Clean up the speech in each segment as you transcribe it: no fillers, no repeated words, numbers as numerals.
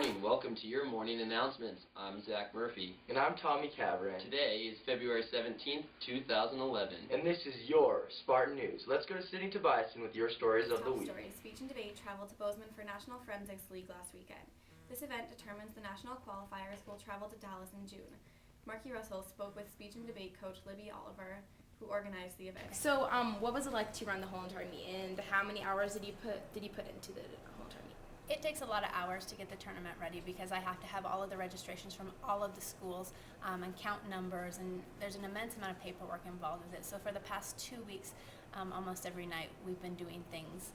morning. Welcome to your morning announcements. I'm Zach Murphy. And I'm Tommy Cavern. Today is February 17th, 2011. And this is your Spartan News. Let's go to Sydney Tobiason with your stories of the week. Stories. Speech and Debate traveled to Bozeman for National Forensics League last weekend. This event determines the national qualifiers who will travel to Dallas in June. Marky Russell spoke with Speech and Debate coach Libby Oliver, who organized the event. So, what was it like to run the whole entire meet, and how many hours did you put into the whole entire meet? It takes a lot of hours to get the tournament ready because I have to have all of the registrations from all of the schools and count numbers, and there's an immense amount of paperwork involved with it. So for the past 2 weeks, almost every night, we've been doing things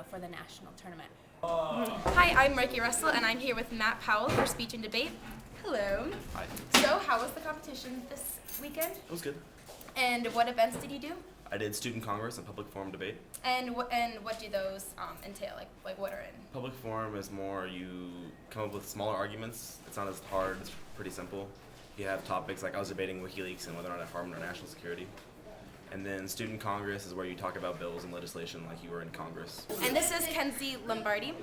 for the national tournament. Hi, I'm Marky Russell, and I'm here with Matt Powell for Speech and Debate. Hello. Hi. So, how was the competition this weekend? It was good. And what events did you do? I did student congress and public forum debate. And what do those entail? Like what are in? Public forum is more you come up with smaller arguments. It's not as hard. It's pretty simple. You have topics like I was debating WikiLeaks and whether or not it harmed our national security. And then student congress is where you talk about bills and legislation like you were in Congress. And this is Kenzie Lombardi.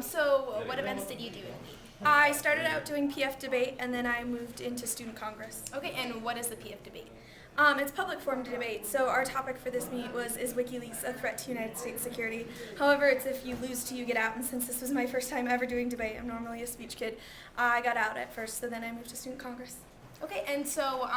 So what events did you do in the meet? I started out doing PF debate, and then I moved into student congress. Okay, and what is the PF debate? It's public forum debate, so our topic for this meet was, is WikiLeaks a threat to United States security? However, it's if you lose to you get out, and since this was my first time ever doing debate, I'm normally a speech kid, I got out at first, so then I moved to student congress. Okay, and so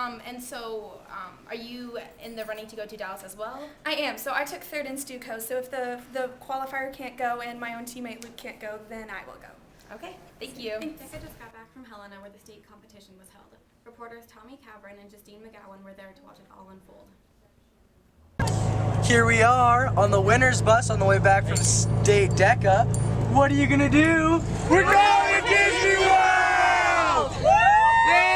are you in the running to go to Dallas as well? I am, so I took third in StuCo, so if the qualifier can't go and my own teammate Luke can't go, then I will go. Okay, thank you. Becca just got back from Helena where the state competition was held. Reporters Tommy Cavern and Justine McGowan were there to watch it all unfold. Here we are on the winner's bus on the way back from State DECA. What are you gonna do? We're going to Disney World! Yeah!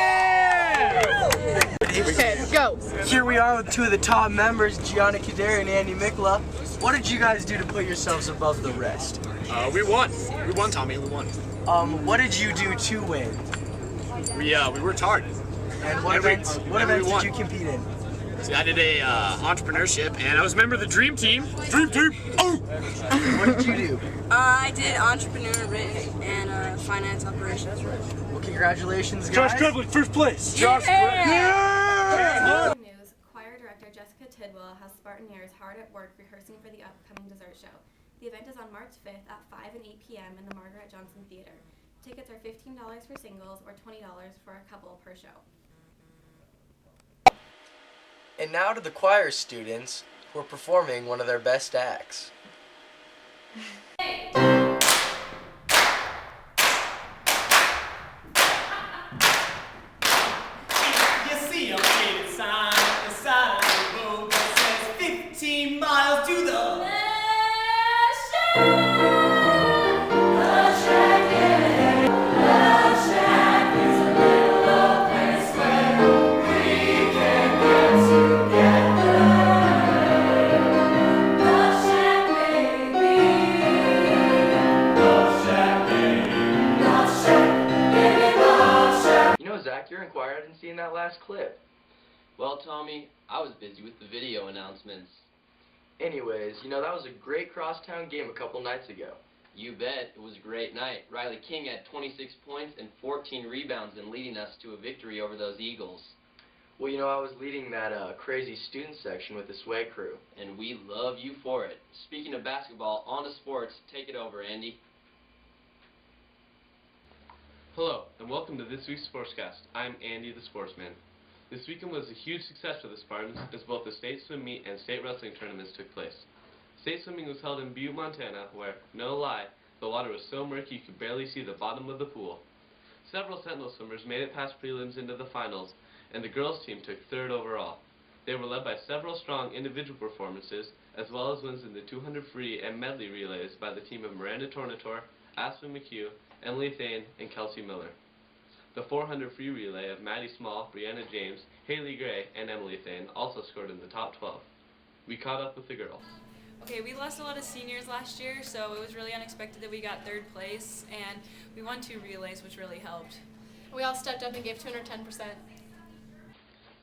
Go. Here we are with two of the top members, Gianna Kaderi and Andy Mikla. What did you guys do to put yourselves above the rest? We won. We won, Tommy. We won. What did you do to win? We worked hard. And what events did you compete in? See, I did a entrepreneurship, and I was a member of the Dream Team. Dream Team! Oh! What did you do? I did entrepreneur, written, and finance operations. Well, congratulations, guys. Josh Grevling, first place. Josh Yeah! News, choir director Jessica Tidwell has Spartaneers hard at work rehearsing for the upcoming dessert show. The event is on March 5th at 5 and 8 p.m. in the Margaret Johnson Theater. Tickets are $15 for singles or $20 for a couple per show. And now to the choir students who are performing one of their best acts. You see a faded sign on the side of the road that says 15 miles to the You're in choir. I didn't see in that last clip. Well, Tommy, I was busy with the video announcements. Anyways, that was a great crosstown game a couple nights ago. You bet. It was a great night. Riley King had 26 points and 14 rebounds and leading us to a victory over those Eagles. Well, I was leading that crazy student section with the swag crew. And we love you for it. Speaking of basketball, on to sports. Take it over, Andy. Hello, and welcome to this week's Sportscast. I'm Andy the Sportsman. This weekend was a huge success for the Spartans as both the state swim meet and state wrestling tournaments took place. State swimming was held in Butte, Montana, where, no lie, the water was so murky you could barely see the bottom of the pool. Several Sentinel swimmers made it past prelims into the finals, and the girls' team took third overall. They were led by several strong individual performances, as well as wins in the 200 free and medley relays by the team of Miranda Tornator, Aspen McHugh, Emily Thane, and Kelsey Miller. The 400 free relay of Maddie Small, Brianna James, Haley Gray, and Emily Thane also scored in the top 12. We caught up with the girls. Okay, we lost a lot of seniors last year, so it was really unexpected that we got third place, and we won 2 relays, which really helped. We all stepped up and gave 210%.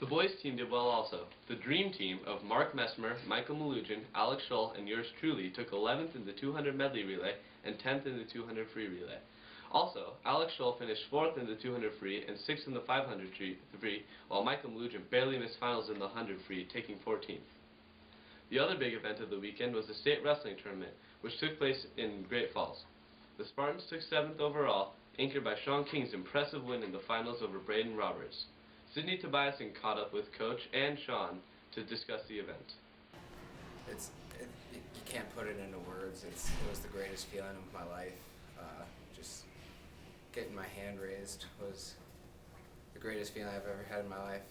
The boys' team did well also. The dream team of Mark Messmer, Michael Malugin, Alex Scholl, and yours truly took 11th in the 200 medley relay and 10th in the 200 free relay. Also, Alex Scholl finished 4th in the 200 free and 6th in the 500 free, while Michael Mlujan barely missed finals in the 100 free, taking 14th. The other big event of the weekend was the state wrestling tournament, which took place in Great Falls. The Spartans took 7th overall, anchored by Sean King's impressive win in the finals over Braden Roberts. Sydney Tobiasen caught up with Coach and Sean to discuss the event. You can't put it into words. It was the greatest feeling of my life. Just getting my hand raised was the greatest feeling I've ever had in my life.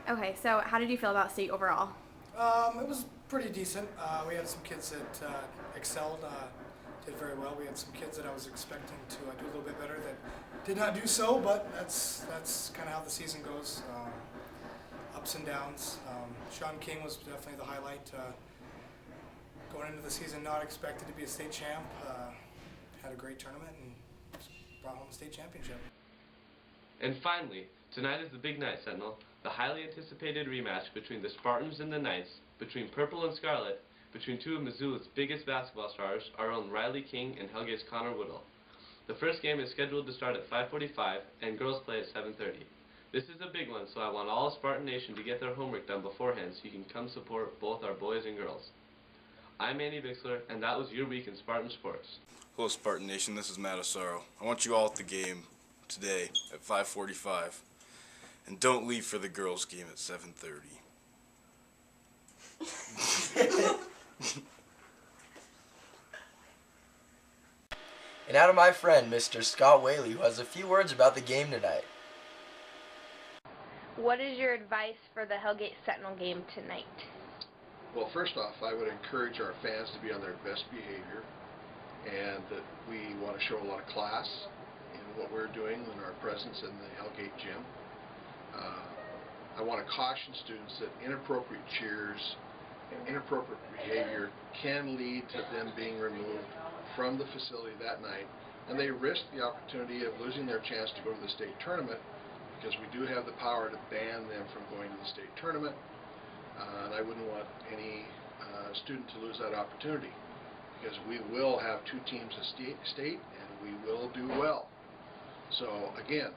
Okay, so how did you feel about state overall? It was pretty decent. We had some kids that excelled, did very well. We had some kids that I was expecting to do a little bit better that did not do so, but that's kind of how the season goes. Ups and downs. Sean King was definitely the highlight. Going into the season, not expected to be a state champ. Had a great tournament and brought home a state championship. And finally, tonight is the big night, Sentinel. The highly anticipated rematch between the Spartans and the Knights, between Purple and Scarlet, between two of Missoula's biggest basketball stars, our own Riley King and Hellgate's Connor Woodall. The first game is scheduled to start at 5:45 and girls play at 7:30. This is a big one, so I want all of Spartan Nation to get their homework done beforehand so you can come support both our boys and girls. I'm Andy Bixler, and that was your week in Spartan Sports. Hello Spartan Nation, this is Matt Asaro. I want you all at the game today at 5:45. And don't leave for the girls' game at 7:30. And out of my friend, Mr. Scott Whaley, who has a few words about the game tonight. What is your advice for the Hellgate Sentinel game tonight? Well, first off, I would encourage our fans to be on their best behavior, and that we want to show a lot of class in what we're doing in our presence in the Hellgate gym. I want to caution students that inappropriate cheers and inappropriate behavior can lead to them being removed from the facility that night, and they risk the opportunity of losing their chance to go to the state tournament, because we do have the power to ban them from going to the state tournament, and I wouldn't want any student to lose that opportunity, because we will have two teams at state and we will do well. So again,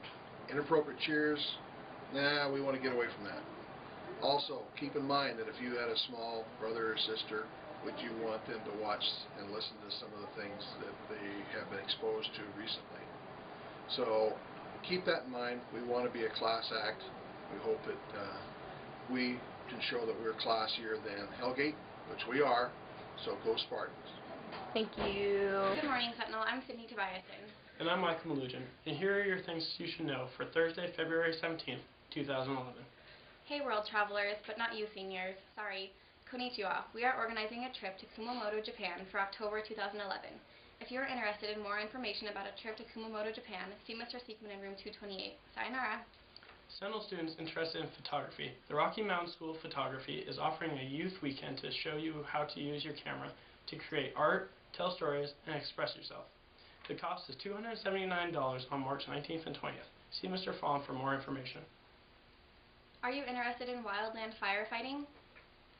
inappropriate cheers, nah, we want to get away from that. Also, keep in mind that if you had a small brother or sister, would you want them to watch and listen to some of the things that they have been exposed to recently? So keep that in mind. We want to be a class act. We hope that we can show that we're classier than Hellgate, which we are, so go Spartans. Thank you. Good morning, Sentinel. I'm Sydney Tobiasen. And I'm Michael Mlujan, and here are your things you should know for Thursday, February 17th, 2011. Hey world travelers, but not you seniors. Sorry. Konnichiwa. We are organizing a trip to Kumamoto, Japan for October 2011. If you are interested in more information about a trip to Kumamoto, Japan, see Mr. Seekman in room 228. Sayonara. Sentinel students interested in photography. The Rocky Mountain School of Photography is offering a youth weekend to show you how to use your camera to create art, tell stories, and express yourself. The cost is $279 on March 19th and 20th. See Mr. Fawn for more information. Are you interested in wildland firefighting?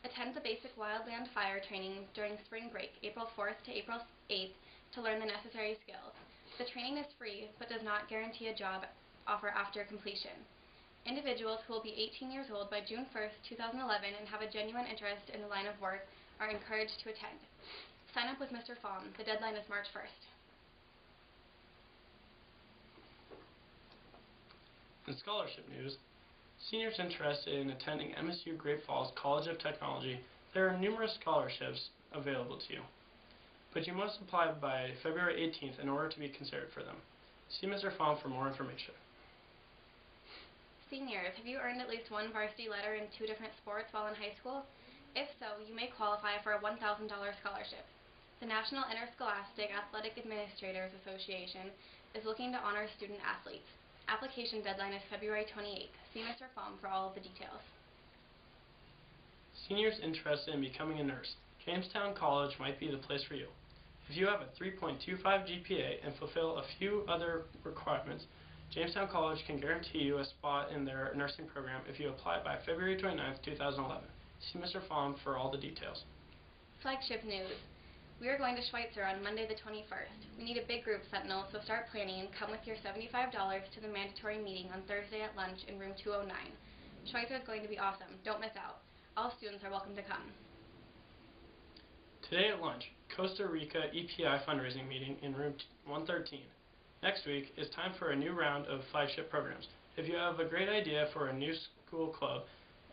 Attend the basic wildland fire training during spring break, April 4th to April 8th, to learn the necessary skills. The training is free, but does not guarantee a job offer after completion. Individuals who will be 18 years old by June 1st, 2011 and have a genuine interest in the line of work are encouraged to attend. Sign up with Mr. Fawn. The deadline is March 1st. In scholarship news, seniors interested in attending MSU Great Falls College of Technology, there are numerous scholarships available to you, but you must apply by February 18th in order to be considered for them. See Mr. Fawn for more information. Seniors, have you earned at least one varsity letter in 2 different sports while in high school? If so, you may qualify for a $1,000 scholarship. The National Interscholastic Athletic Administrators Association is looking to honor student athletes. Application deadline is February 28th. See Mr. Fawn for all of the details. Seniors interested in becoming a nurse, Jamestown College might be the place for you. If you have a 3.25 GPA and fulfill a few other requirements, Jamestown College can guarantee you a spot in their nursing program if you apply by February 29th, 2011. See Mr. Fawn for all the details. Flagship news. We are going to Schweitzer on Monday the 21st. We need a big group, Sentinel, so start planning and come with your $75 to the mandatory meeting on Thursday at lunch in room 209. Schweitzer is going to be awesome. Don't miss out. All students are welcome to come. Today at lunch, Costa Rica EPI fundraising meeting in room 113. Next week is time for a new round of flagship programs. If you have a great idea for a new school club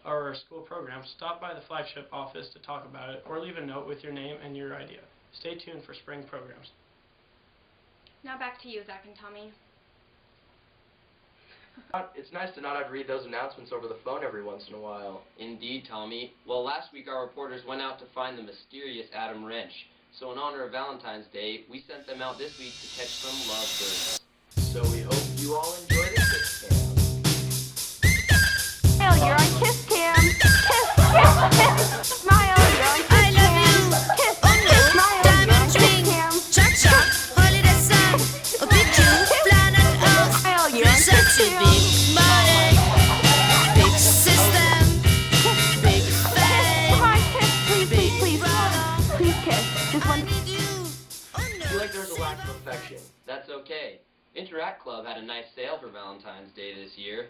or a school program, stop by the flagship office to talk about it or leave a note with your name and your idea. Stay tuned for spring programs. Now back to you, Zach and Tommy. It's nice to not have to read those announcements over the phone every once in a while. Indeed, Tommy. Well, last week our reporters went out to find the mysterious Adam Wrench. So in honor of Valentine's Day, we sent them out this week to catch some lovebirds. So we hope you all enjoy the Kiss Cam. Smile, you're on Kiss Cam. Kiss, kiss, kiss. Smile, you're on Kiss Cam. I love you. Kiss, kiss, smile, diamond ring, cha-cha, holiday sun, a picture, planet Earth, presents a big money, big system, big fame, come on, kiss, please, please, please, please kiss. Just one. I feel like there's a lack of affection. That's okay. Interact Club had a nice sale for Valentine's Day this year.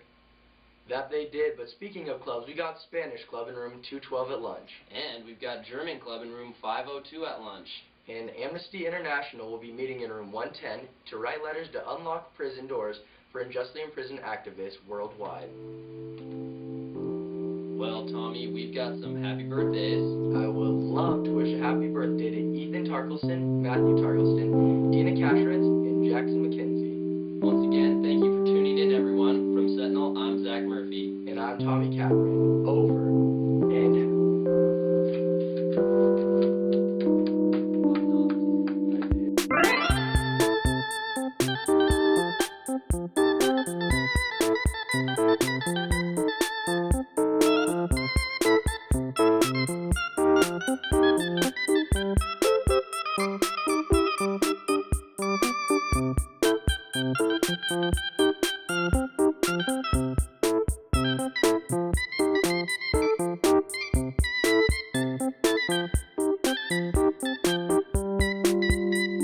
That they did, but speaking of clubs, we got Spanish Club in room 212 at lunch. And we've got German Club in room 502 at lunch. And Amnesty International will be meeting in room 110 to write letters to unlock prison doors for unjustly imprisoned activists worldwide. Well, Tommy, we've got some happy birthdays. I would love to wish a happy birthday to Ethan Tarkelston, Matthew Tarkelston, Tina Kasheritz, and Jackson McKenzie. Once again, thank you for tuning in, everyone. From Sentinel, I'm Zach Murphy. And I'm Tommy Cameron. Over.